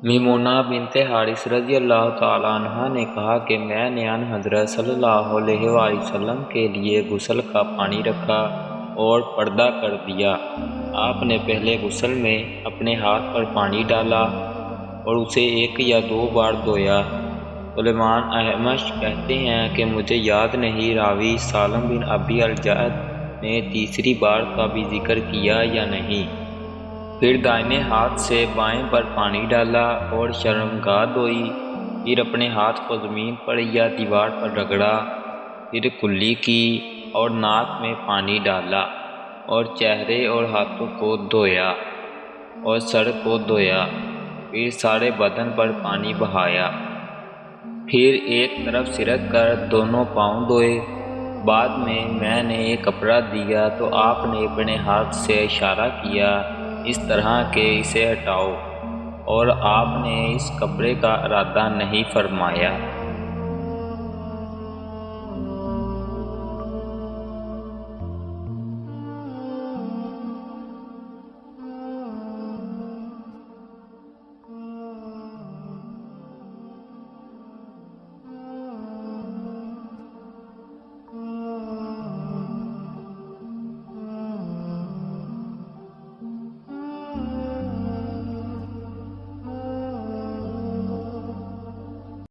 میمونہ بنت حارث رضی اللہ تعالیٰ عنہ نے کہا کہ میں نے ان حضرت صلی اللہ علیہ وآلہ وسلم کے لیے غسل کا پانی رکھا اور پردہ کر دیا۔ آپ نے پہلے غسل میں اپنے ہاتھ پر پانی ڈالا اور اسے 1 یا 2 بار دھویا۔ سلیمان احمش کہتے ہیں کہ مجھے یاد نہیں راوی سالم بن ابی الجعد نے تیسری بار کا بھی ذکر کیا یا نہیں۔ پھر دائیں ہاتھ سے بائیں پر پانی ڈالا اور شرمگاہ دھوئی، پھر اپنے ہاتھ کو زمین پر یا دیوار پر رگڑا، پھر کلی کی اور ناک میں پانی ڈالا اور چہرے اور ہاتھوں کو دھویا اور سر کو دھویا، پھر سارے بدن پر پانی بہایا، پھر ایک طرف سرک کر دونوں پاؤں دھوئے۔ بعد میں نے ایک کپڑا دیا تو آپ نے اپنے ہاتھ سے اشارہ کیا اس طرح کہ اسے ہٹاؤ، اور آپ نے اس کپڑے کا ارادہ نہیں فرمایا۔